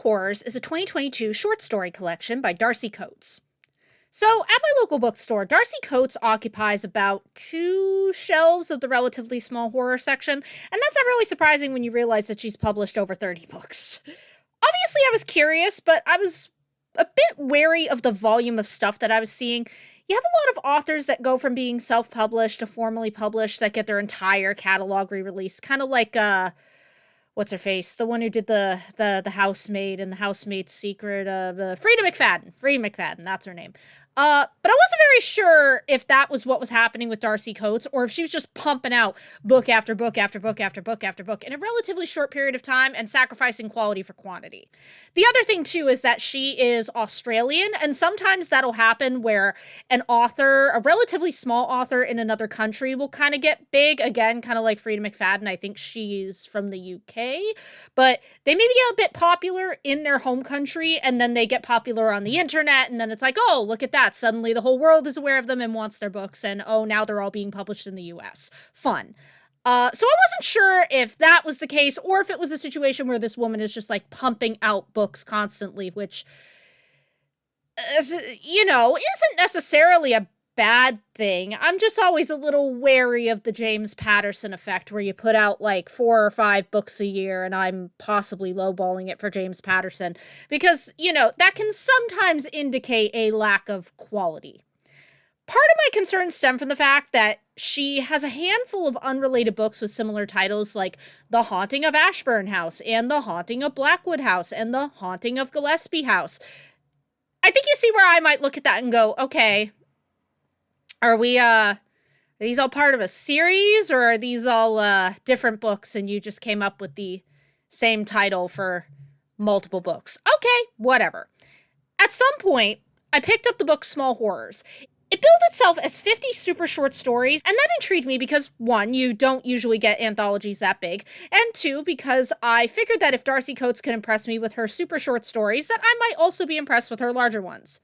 Horrors is a 2022 short story collection by Darcy Coates. So, at my local bookstore, Darcy Coates occupies about 2 shelves of the relatively small horror section, and that's not really surprising when you realize that she's published over 30 books. Obviously, I was curious, but I was a bit wary of the volume of stuff that I was seeing. You have a lot of authors that go from being self-published to formally published that get their entire catalog re-released, kind of like, what's her face? The one who did the Housemaid and the Housemaid's Secret, Frida McFadden. Frida McFadden, that's her name. But I wasn't very sure if that was what was happening with Darcy Coates, or if she was just pumping out book after book after book after book after book in a relatively short period of time and sacrificing quality for quantity. The other thing, too, is that she is Australian, and sometimes that'll happen where an author, a relatively small author in another country, will kind of get big, again, kind of like Frida McFadden. I think she's from the UK, but they maybe get a bit popular in their home country, and then they get popular on the internet, and then it's like, oh, look at that. Suddenly the whole world is aware of them and wants their books, and oh, now they're all being published in the US. Fun. So I wasn't sure if that was the case, or if it was a situation where this woman is just, like, pumping out books constantly, which, isn't necessarily a bad thing. I'm just always a little wary of the James Patterson effect, where you put out like 4 or 5 books a year, and I'm possibly lowballing it for James Patterson, because, that can sometimes indicate a lack of quality. Part of my concerns stem from the fact that she has a handful of unrelated books with similar titles, like The Haunting of Ashburn House, and The Haunting of Blackwood House, and The Haunting of Gillespie House. I think you see where I might look at that and go, okay, are these all part of a series, or are these all different books and you just came up with the same title for multiple books? Okay, whatever. At some point, I picked up the book Small Horrors. It billed itself as 50 super short stories, and that intrigued me because, 1, you don't usually get anthologies that big, and 2, because I figured that if Darcy Coates could impress me with her super short stories, that I might also be impressed with her larger ones.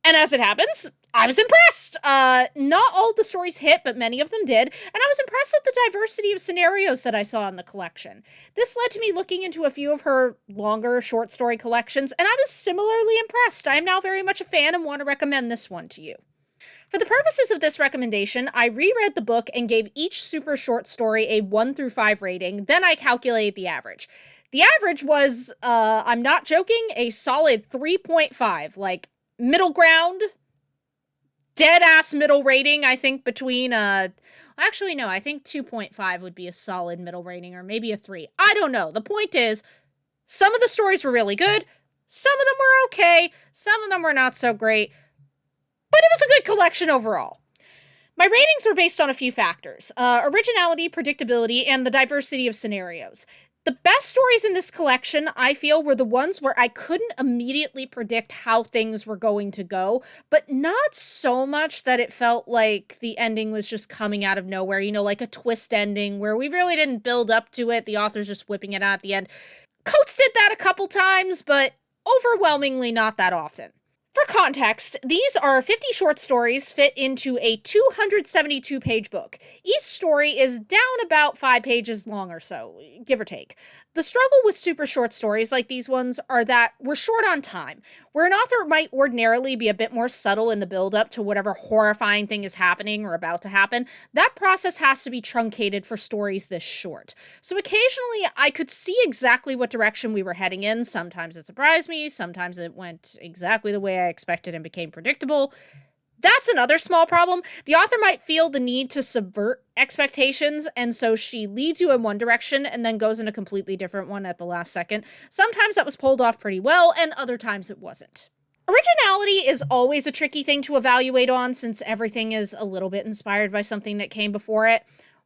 And as it happens, I was impressed. Not all the stories hit, but many of them did, and I was impressed at the diversity of scenarios that I saw in the collection. This led to me looking into a few of her longer short story collections, and I was similarly impressed. I am now very much a fan and want to recommend this one to you. For the purposes of this recommendation, I reread the book and gave each super short story a 1 through 5 rating, then I calculated the average. The average was, I'm not joking, a solid 3.5, like, middle ground, dead-ass middle rating, I think, between, actually, no, I think 2.5 would be a solid middle rating, or maybe a 3. I don't know. The point is, some of the stories were really good, some of them were okay, some of them were not so great, but it was a good collection overall. My ratings were based on a few factors: originality, predictability, and the diversity of scenarios. The best stories in this collection, I feel, were the ones where I couldn't immediately predict how things were going to go, but not so much that it felt like the ending was just coming out of nowhere, like a twist ending where we really didn't build up to it, the author's just whipping it out at the end. Coates did that a couple times, but overwhelmingly not that often. For context, these are 50 short stories fit into a 272-page book. Each story is down about 5 pages long or so, give or take. The struggle with super short stories like these ones are that we're short on time. Where an author might ordinarily be a bit more subtle in the build-up to whatever horrifying thing is happening or about to happen, that process has to be truncated for stories this short. So occasionally I could see exactly what direction we were heading in. Sometimes it surprised me, sometimes it went exactly the way I expected and became predictable. That's another small problem. The author might feel the need to subvert expectations, and so she leads you in one direction and then goes in a completely different one at the last second. Sometimes that was pulled off pretty well, and other times it wasn't. Originality is always a tricky thing to evaluate on, since everything is a little bit inspired by something that came before it.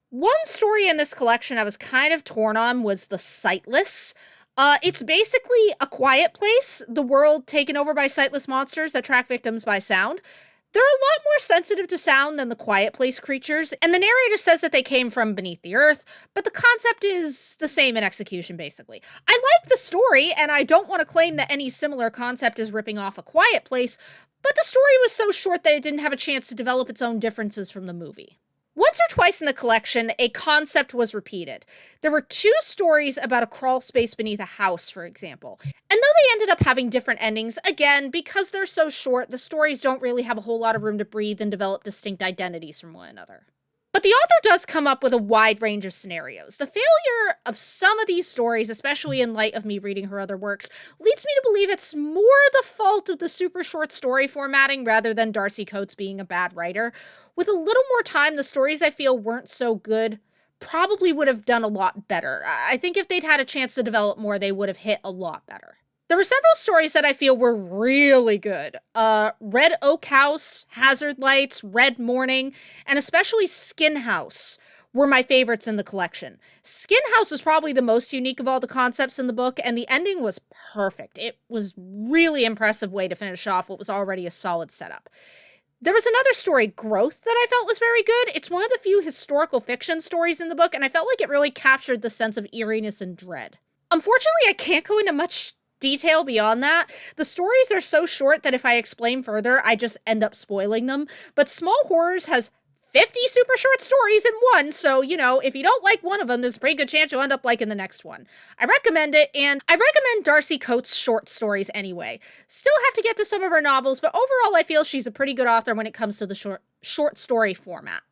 One story in this collection I was kind of torn on was The Sightless. It's basically A Quiet Place, the world taken over by sightless monsters that track victims by sound. They're a lot more sensitive to sound than the Quiet Place creatures, and the narrator says that they came from beneath the earth, but the concept is the same in execution, basically. I like the story, and I don't want to claim that any similar concept is ripping off A Quiet Place, but the story was so short that it didn't have a chance to develop its own differences from the movie. Once or twice in the collection, a concept was repeated. There were two stories about a crawl space beneath a house, for example. And though they ended up having different endings, again, because they're so short, the stories don't really have a whole lot of room to breathe and develop distinct identities from one another. But the author does come up with a wide range of scenarios. The failure of some of these stories, especially in light of me reading her other works, leads me to believe it's more the fault of the super short story formatting rather than Darcy Coates being a bad writer. With a little more time, the stories I feel weren't so good probably would have done a lot better. I think if they'd had a chance to develop more, they would have hit a lot better. There were several stories that I feel were really good. Red Oak House, Hazard Lights, Red Morning, and especially Skin House were my favorites in the collection. Skin House was probably the most unique of all the concepts in the book, and the ending was perfect. It was really impressive way to finish off what was already a solid setup. There was another story, Growth, that I felt was very good. It's one of the few historical fiction stories in the book, and I felt like it really captured the sense of eeriness and dread. Unfortunately, I can't go into much detail beyond that. The stories are so short that if I explain further, I just end up spoiling them. But Small Horrors has 50 super short stories in one, so, if you don't like one of them, there's a pretty good chance you'll end up liking the next one. I recommend it, and I recommend Darcy Coates' short stories anyway. Still have to get to some of her novels, but overall I feel she's a pretty good author when it comes to the short story format.